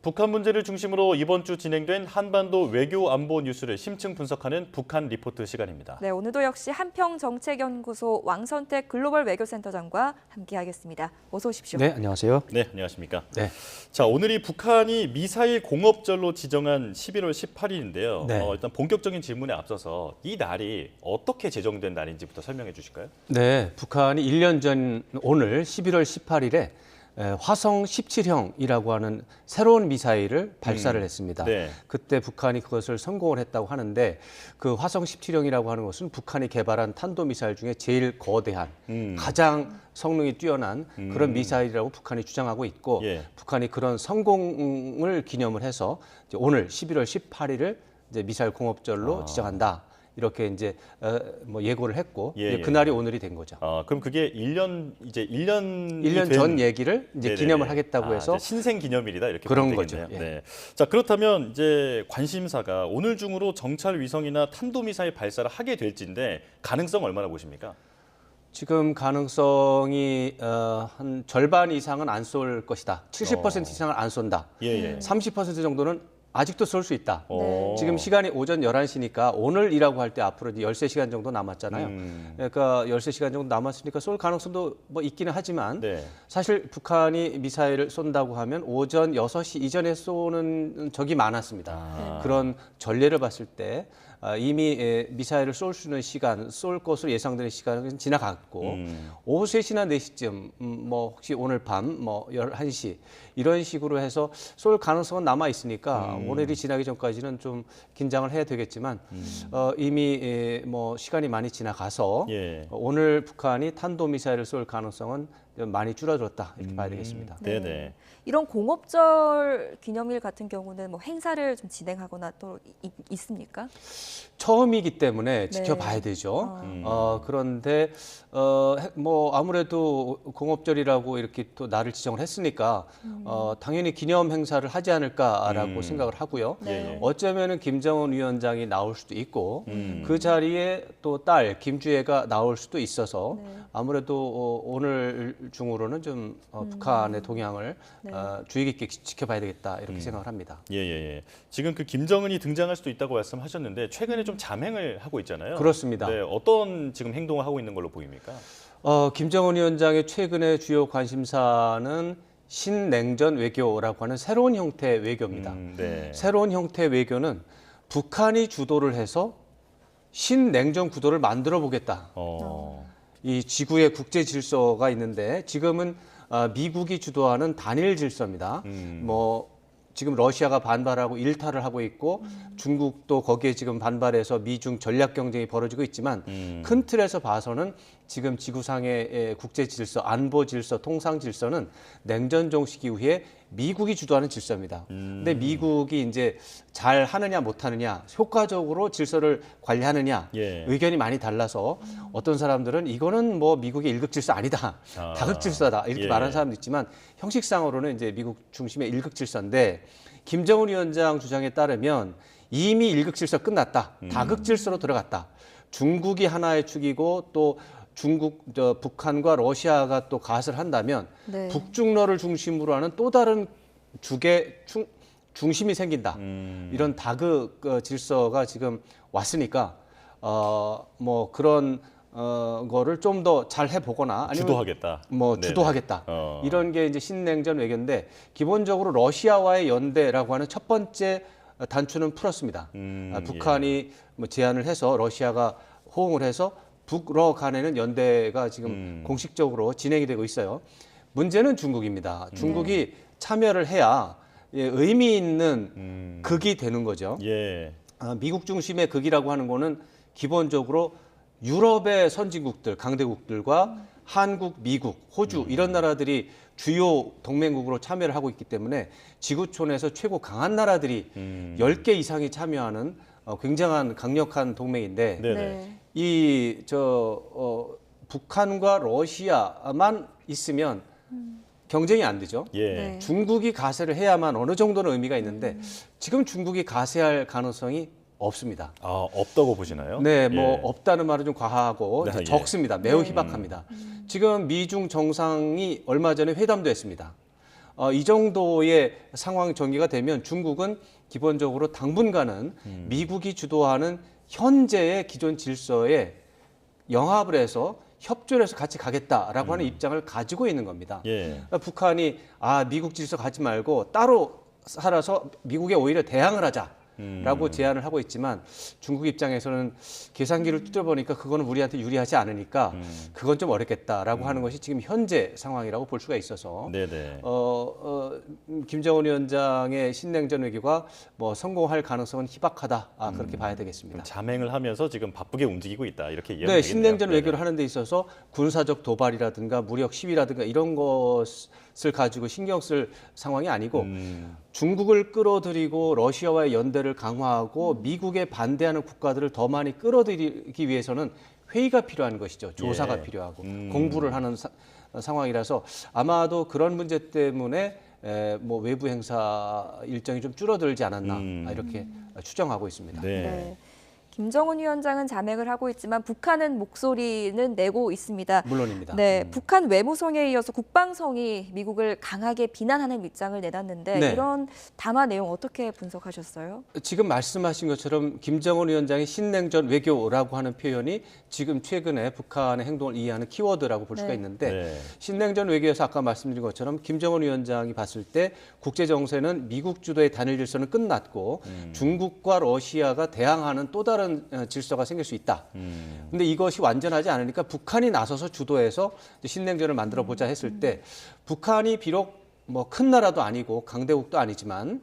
북한 문제를 중심으로 이번 주 진행된 한반도 외교 안보 뉴스를 심층 분석하는 북한 리포트 시간입니다. 네, 오늘도 역시 한평정책연구소 왕선택 글로벌 외교센터장과 함께하겠습니다. 어서 오십시오. 네, 안녕하세요. 네, 안녕하십니까. 네. 자, 오늘이 북한이 미사일 공업절로 지정한 11월 18일인데요. 네. 일단 본격적인 질문에 앞서서 이 날이 어떻게 제정된 날인지부터 설명해 주실까요? 네, 북한이 1년 전 오늘 11월 18일에 화성 17형이라고 하는 새로운 미사일을 발사를 했습니다. 네. 그때 북한이 그것을 성공을 했다고 하는데 그 화성 17형이라고 하는 것은 북한이 개발한 탄도미사일 중에 제일 거대한 가장 성능이 뛰어난 그런 미사일이라고 북한이 주장하고 있고 예. 북한이 그런 성공을 기념을 해서 이제 오늘 11월 18일을 이제 미사일 공업절로 지정한다. 이렇게 이제 뭐 예고를 했고 예, 예. 그날이 오늘이 된 거죠. 그럼 그게 1년 된 1년 전 얘기를 이제 네네네. 기념을 하겠다고 해서 이제 신생 기념일이다 이렇게 그런 보면 거죠. 되겠네요. 예. 네. 자, 그렇다면 이제 관심사가 오늘 중으로 정찰 위성이나 탄도미사일 발사를 하게 될지인데 가능성 얼마나 보십니까? 지금 가능성이 한 절반 이상은 안 쏠 것이다. 70% 이상을 안 쏜다. 예, 예. 30% 정도는 아직도 쏠 수 있다. 네. 지금 시간이 오전 11시니까 오늘이라고 할 때 앞으로 이제 13시간 정도 남았잖아요. 그러니까 13시간 정도 남았으니까 쏠 가능성도 뭐 있기는 하지만 네. 사실 북한이 미사일을 쏜다고 하면 오전 6시 이전에 쏘는 적이 많았습니다. 그런 전례를 봤을 때 이미 미사일을 쏠 수 있는 시간, 쏠 것으로 예상되는 시간은 지나갔고 오후 3시나 4시쯤 뭐 혹시 오늘 밤 뭐 11시 이런 식으로 해서 쏠 가능성은 남아 있으니까 오늘이 지나기 전까지는 좀 긴장을 해야 되겠지만 이미 뭐 시간이 많이 지나가서 예. 오늘 북한이 탄도미사일을 쏠 가능성은 많이 줄어들었다 이렇게 봐야 되겠습니다. 네네. 이런 공업절 기념일 같은 경우는 뭐 행사를 좀 진행하거나 또 있습니까? 처음이기 때문에 네. 지켜봐야 되죠. 그런데 뭐 아무래도 공업절이라고 이렇게 또 날을 지정을 했으니까 당연히 기념 행사를 하지 않을까라고 생각을 하고요. 네. 어쩌면은 김정은 위원장이 나올 수도 있고 그 자리에 또 딸 김주애가 나올 수도 있어서 아무래도 오늘 중으로는 좀 북한의 동향을 주의 깊게 지켜봐야 되겠다 이렇게 생각을 합니다. 예, 예, 예. 지금 그 김정은이 등장할 수도 있다고 말씀하셨는데 최근에 좀 잠행을 하고 있잖아요. 그렇습니다. 네, 어떤 지금 행동을 하고 있는 걸로 보입니까? 김정은 위원장의 최근의 주요 관심사는 신냉전 외교라고 하는 새로운 형태의 외교입니다. 네. 새로운 형태의 외교는 북한이 주도를 해서 신냉전 구도를 만들어 보겠다. 이 지구의 국제 질서가 있는데 지금은 미국이 주도하는 단일 질서입니다. 뭐 지금 러시아가 반발하고 일탈을 하고 있고 중국도 거기에 지금 반발해서 미중 전략 경쟁이 벌어지고 있지만 큰 틀에서 봐서는 지금 지구상의 국제 질서, 안보 질서, 통상 질서는 냉전 종식 이후에 미국이 주도하는 질서입니다. 근데 미국이 이제 잘 하느냐 못 하느냐, 효과적으로 질서를 관리하느냐 예. 의견이 많이 달라서 어떤 사람들은 이거는 뭐 미국의 일극 질서 아니다. 다극 질서다. 이렇게 예. 말하는 사람도 있지만 형식상으로는 이제 미국 중심의 일극 질서인데 김정은 위원장 주장에 따르면 이미 일극 질서 끝났다. 다극 질서로 들어갔다. 중국이 하나의 축이고 또 북한과 러시아가 또 가세를 한다면 네. 북중러를 중심으로 하는 또 다른 죽의 중심이 생긴다. 이런 다극 질서가 지금 왔으니까 뭐 그런 거를 좀 더 잘 해보거나 아니면 주도하겠다. 뭐 네네. 주도하겠다. 이런 게 이제 신냉전 외교인데 기본적으로 러시아와의 연대라고 하는 첫 번째 단추는 풀었습니다. 북한이 뭐 제안을 해서 러시아가 호응을 해서 북러 간에는 연대가 지금 공식적으로 진행이 되고 있어요. 문제는 중국입니다. 중국이 참여를 해야 의미 있는 극이 되는 거죠. 예. 미국 중심의 극이라고 하는 거는 기본적으로 유럽의 선진국들, 강대국들과 한국, 미국, 호주 이런 나라들이 주요 동맹국으로 참여를 하고 있기 때문에 지구촌에서 최고 강한 나라들이 10개 이상이 참여하는 굉장한 강력한 동맹인데 네네. 북한과 러시아만 있으면 경쟁이 안 되죠. 예. 네. 중국이 가세를 해야만 어느 정도는 의미가 있는데 지금 중국이 가세할 가능성이 없습니다. 없다고 보시나요? 네, 뭐 예. 없다는 말은 좀 과하고 네, 예. 적습니다. 매우 희박합니다. 지금 미중 정상이 얼마 전에 회담도 했습니다. 이 정도의 상황 전개가 되면 중국은 기본적으로 당분간은 미국이 주도하는 현재의 기존 질서에 영합을 해서 협조를 해서 같이 가겠다라고 하는 입장을 가지고 있는 겁니다. 예. 그러니까 북한이 미국 질서 가지 말고 따로 살아서 미국에 오히려 대항을 하자라고 제안을 하고 있지만 중국 입장에서는 계산기를 뜯어보니까 그거는 우리한테 유리하지 않으니까 그건 좀 어렵겠다라고 하는 것이 지금 현재 상황이라고 볼 수가 있어서 네네. 김정은 위원장의 신냉전 외교가 뭐 성공할 가능성은 희박하다 그렇게 봐야 되겠습니다. 자맹을 하면서 지금 바쁘게 움직이고 있다 이렇게 이해가 네, 되겠네요. 신냉전 네네. 외교를 하는 데 있어서 군사적 도발이라든가 무력 시위라든가 이런 것을 가지고 신경 쓸 상황이 아니고 중국을 끌어들이고 러시아와의 연대를 강화하고 미국에 반대하는 국가들을 더 많이 끌어들이기 위해서는 회의가 필요한 것이죠. 조사가 예. 필요하고 공부를 하는 상황이라서 아마도 그런 문제 때문에 뭐 외부 행사 일정이 좀 줄어들지 않았나 이렇게 추정하고 있습니다. 네. 네. 김정은 위원장은 자맹을 하고 있지만 북한은 목소리는 내고 있습니다. 물론입니다. 네, 북한 외무성에 이어서 국방성이 미국을 강하게 비난하는 입장을 내놨는데 네. 이런 담화 내용 어떻게 분석하셨어요? 지금 말씀하신 것처럼 김정은 위원장의 신냉전 외교라고 하는 표현이 지금 최근에 북한의 행동을 이해하는 키워드라고 볼 수가 네. 있는데 네. 신냉전 외교에서 아까 말씀드린 것처럼 김정은 위원장이 봤을 때 국제 정세는 미국 주도의 단일 질서는 끝났고 중국과 러시아가 대항하는 또 다른 질서가 생길 수 있다. 근데 이것이 완전하지 않으니까 북한이 나서서 주도해서 신냉전을 만들어 보자 했을 때 북한이 비록 뭐 큰 나라도 아니고 강대국도 아니지만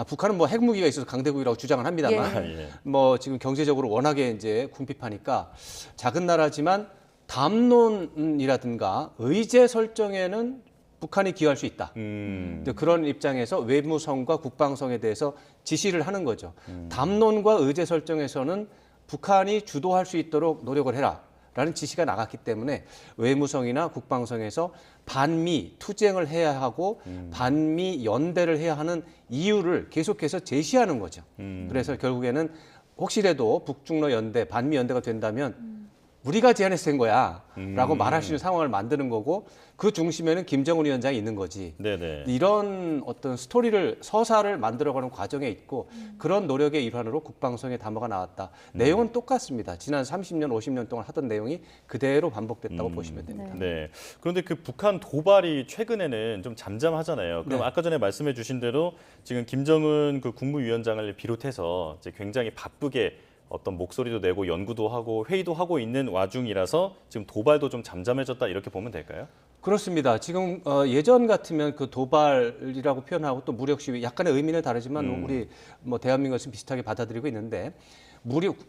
북한은 뭐 핵무기가 있어서 강대국이라고 주장을 합니다만 예. 뭐 지금 경제적으로 워낙에 이제 궁핍하니까 작은 나라지만 담론이라든가 의제 설정에는 북한이 기여할 수 있다. 근데 그런 입장에서 외무성과 국방성에 대해서 지시를 하는 거죠. 담론과 의제 설정에서는 북한이 주도할 수 있도록 노력을 해라라는 지시가 나갔기 때문에 외무성이나 국방성에서 반미 투쟁을 해야 하고 반미 연대를 해야 하는 이유를 계속해서 제시하는 거죠. 그래서 결국에는 혹시라도 북중러 연대, 반미 연대가 된다면 우리가 제안해서 된 거야 라고 말할 수 있는 상황을 만드는 거고 그 중심에는 김정은 위원장이 있는 거지. 네네. 이런 어떤 스토리를 서사를 만들어가는 과정에 있고 그런 노력의 일환으로 국방성의 담화가 나왔다. 내용은 똑같습니다. 지난 30년, 50년 동안 하던 내용이 그대로 반복됐다고 보시면 됩니다. 네. 그런데 그 북한 도발이 최근에는 좀 잠잠하잖아요. 그럼 네. 아까 전에 말씀해 주신 대로 지금 김정은 그 국무위원장을 비롯해서 이제 굉장히 바쁘게 어떤 목소리도 내고 연구도 하고 회의도 하고 있는 와중이라서 지금 도발도 좀 잠잠해졌다 이렇게 보면 될까요? 그렇습니다. 지금 예전 같으면 그 도발이라고 표현하고 또 무력 시위 약간의 의미는 다르지만 우리 뭐 대한민국은 비슷하게 받아들이고 있는데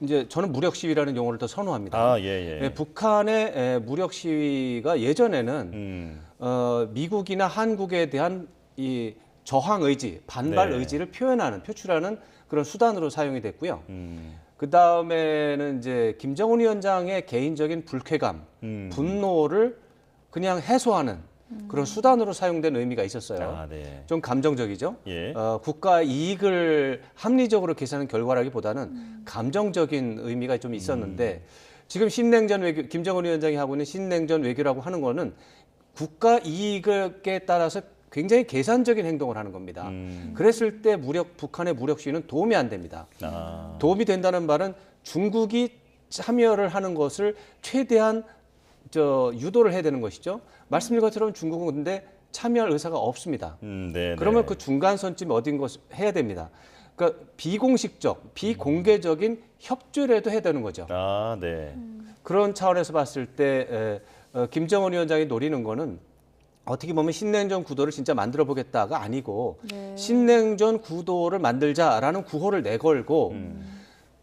이제 저는 무력 시위라는 용어를 더 선호합니다. 아, 예, 예. 북한의 무력 시위가 예전에는 미국이나 한국에 대한 이 저항 의지, 반발 네. 의지를 표출하는 그런 수단으로 사용이 됐고요. 그 다음에는 이제 김정은 위원장의 개인적인 불쾌감, 분노를 그냥 해소하는 그런 수단으로 사용된 의미가 있었어요. 아, 네. 좀 감정적이죠. 예. 국가 이익을 합리적으로 계산하는 결과라기보다는 감정적인 의미가 좀 있었는데 지금 신냉전 외교, 김정은 위원장이 하고 있는 신냉전 외교라고 하는 거는 국가 이익에 따라서 굉장히 계산적인 행동을 하는 겁니다. 그랬을 때 북한의 무력 시위는 도움이 안 됩니다. 도움이 된다는 말은 중국이 참여를 하는 것을 최대한 유도를 해야 되는 것이죠. 말씀드린 것처럼 중국은 근데 참여할 의사가 없습니다. 네, 그러면 네. 그 중간선쯤 어딘 것을 해야 됩니다. 그러니까 비공식적, 비공개적인 협조라도 해야 되는 거죠. 아, 네. 그런 차원에서 봤을 때 김정은 위원장이 노리는 거는 어떻게 보면 신냉전 구도를 진짜 만들어 보겠다가 아니고 네. 신냉전 구도를 만들자라는 구호를 내걸고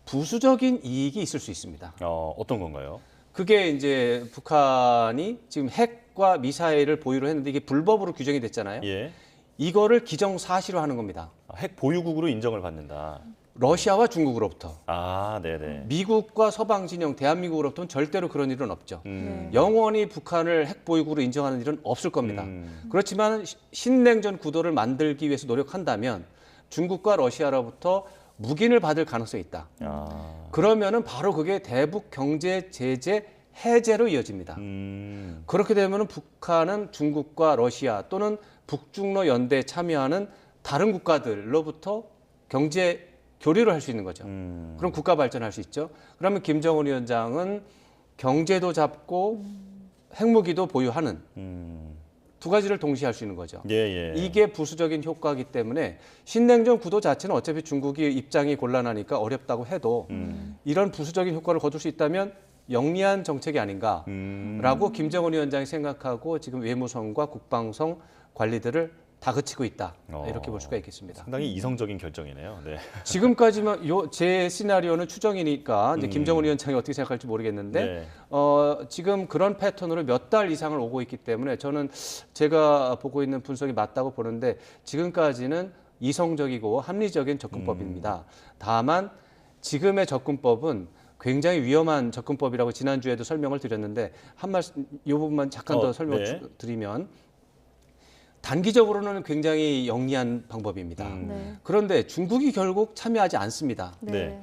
부수적인 이익이 있을 수 있습니다. 어떤 건가요? 그게 이제 북한이 지금 핵과 미사일을 보유를 했는데 이게 불법으로 규정이 됐잖아요. 예. 이거를 기정사실화하는 겁니다. 핵 보유국으로 인정을 받는다. 러시아와 중국으로부터. 아, 네네. 미국과 서방 진영, 대한민국으로부터는 절대로 그런 일은 없죠. 네. 영원히 북한을 핵 보유국으로 인정하는 일은 없을 겁니다. 그렇지만 신냉전 구도를 만들기 위해서 노력한다면 중국과 러시아로부터 묵인을 받을 가능성이 있다. 그러면은 바로 그게 대북 경제 제재 해제로 이어집니다. 그렇게 되면 북한은 중국과 러시아 또는 북중러 연대에 참여하는 다른 국가들로부터 경제 교류를 할 수 있는 거죠. 그럼 국가 발전할 수 있죠. 그러면 김정은 위원장은 경제도 잡고 핵무기도 보유하는 두 가지를 동시에 할 수 있는 거죠. 예, 예. 이게 부수적인 효과이기 때문에 신냉전 구도 자체는 어차피 중국이 입장이 곤란하니까 어렵다고 해도 이런 부수적인 효과를 거둘 수 있다면 영리한 정책이 아닌가라고 김정은 위원장이 생각하고 지금 외무성과 국방성 관리들을 다 그치고 있다. 이렇게 볼 수가 있겠습니다. 상당히 이성적인 결정이네요. 네. 지금까지만 제 시나리오는 추정이니까 이제 김정은 위원장이 어떻게 생각할지 모르겠는데 네. 지금 그런 패턴으로 몇 달 이상을 오고 있기 때문에 저는 제가 보고 있는 분석이 맞다고 보는데 지금까지는 이성적이고 합리적인 접근법입니다. 다만 지금의 접근법은 굉장히 위험한 접근법이라고 지난주에도 설명을 드렸는데 한 말씀 이 부분만 잠깐 더 설명을 네. 드리면 단기적으로는 굉장히 영리한 방법입니다. 네. 그런데 중국이 결국 참여하지 않습니다. 네.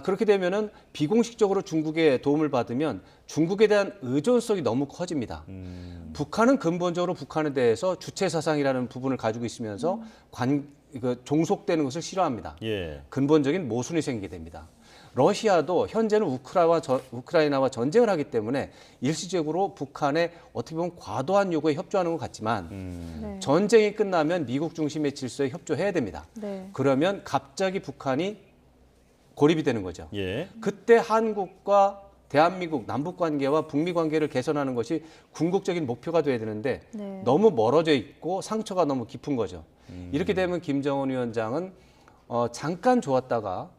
그렇게 되면은 비공식적으로 중국의 도움을 받으면 중국에 대한 의존성이 너무 커집니다. 북한은 근본적으로 북한에 대해서 주체 사상이라는 부분을 가지고 있으면서 종속되는 것을 싫어합니다. 예. 근본적인 모순이 생기게 됩니다. 러시아도 현재는 우크라이나와 전쟁을 하기 때문에 일시적으로 북한의 어떻게 보면 과도한 요구에 협조하는 것 같지만 네. 전쟁이 끝나면 미국 중심의 질서에 협조해야 됩니다. 네. 그러면 갑자기 북한이 고립이 되는 거죠. 예. 그때 한국과 대한민국 남북 관계와 북미 관계를 개선하는 것이 궁극적인 목표가 돼야 되는데 네. 너무 멀어져 있고 상처가 너무 깊은 거죠. 이렇게 되면 김정은 위원장은 잠깐 좋았다가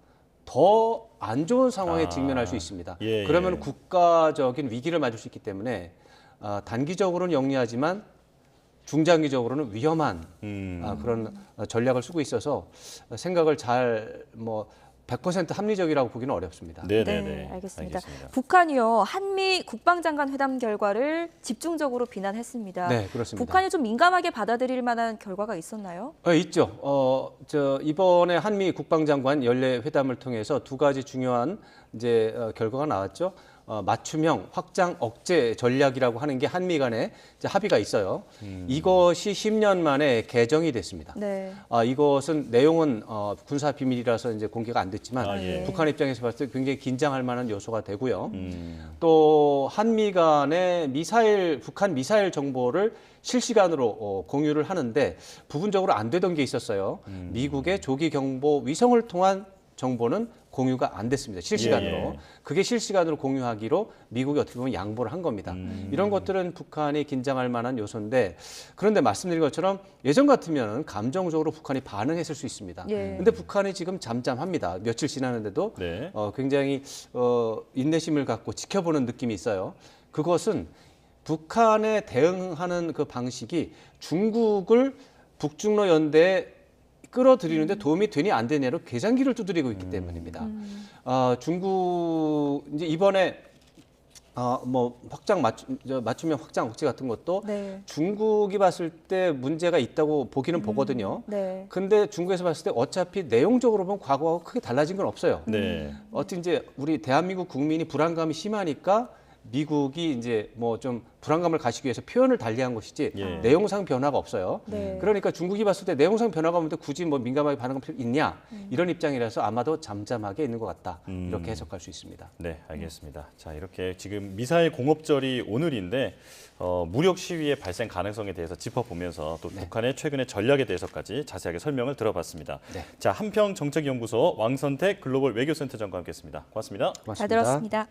더 안 좋은 상황에 직면할 수 있습니다. 예, 그러면 예. 국가적인 위기를 맞을 수 있기 때문에 단기적으로는 영리하지만 중장기적으로는 위험한 그런 전략을 쓰고 있어서 생각을 잘 100% 합리적이라고 보기는 어렵습니다. 네네네. 알겠습니다. 북한이요, 한미 국방장관 회담 결과를 집중적으로 비난했습니다. 네, 그렇습니다. 북한이 좀 민감하게 받아들일 만한 결과가 있었나요? 있죠. 이번에 한미 국방장관 연례 회담을 통해서 두 가지 중요한 결과가 나왔죠. 맞춤형 확장 억제 전략이라고 하는 게 한미 간에 합의가 있어요. 이것이 10년 만에 개정이 됐습니다. 네. 이것은 내용은 군사 비밀이라서 공개가 안 됐지만 예. 북한 입장에서 봤을 때 굉장히 긴장할 만한 요소가 되고요. 또 한미 간의 북한 미사일 정보를 실시간으로 공유를 하는데 부분적으로 안 되던 게 있었어요. 미국의 조기 경보 위성을 통한 정보는 공유가 안 됐습니다. 실시간으로. 예. 그게 실시간으로 공유하기로 미국이 어떻게 보면 양보를 한 겁니다. 이런 것들은 북한이 긴장할 만한 요소인데 그런데 말씀드린 것처럼 예전 같으면 감정적으로 북한이 반응했을 수 있습니다. 예. 근데 북한이 지금 잠잠합니다. 며칠 지났는데도 네. 굉장히 인내심을 갖고 지켜보는 느낌이 있어요. 그것은 북한에 대응하는 그 방식이 중국을 북중러 연대에 끌어들이는데 도움이 되니 안 되냐로 계산기를 두드리고 있기 때문입니다. 중국 이번에 맞춤형 확장 억제 같은 것도 네. 중국이 봤을 때 문제가 있다고 보기는 보거든요. 네. 근데 중국에서 봤을 때 어차피 내용적으로 보면 과거하고 크게 달라진 건 없어요. 네. 어떻게 우리 대한민국 국민이 불안감이 심하니까 미국이 좀 불안감을 가시기 위해서 표현을 달리한 것이지 예. 내용상 변화가 없어요. 네. 그러니까 중국이 봤을 때 내용상 변화가 없는데 굳이 민감하게 반응할 필요 있냐 이런 입장이라서 아마도 잠잠하게 있는 것 같다 이렇게 해석할 수 있습니다. 네, 알겠습니다. 자, 이렇게 지금 미사일 공업절이 오늘인데 무력 시위의 발생 가능성에 대해서 짚어보면서 또 북한의 최근의 전략에 대해서까지 자세하게 설명을 들어봤습니다. 네. 자, 한평정책연구소 왕선택 글로벌 외교센터장과 함께했습니다. 고맙습니다. 고맙습니다. 잘 들었습니다.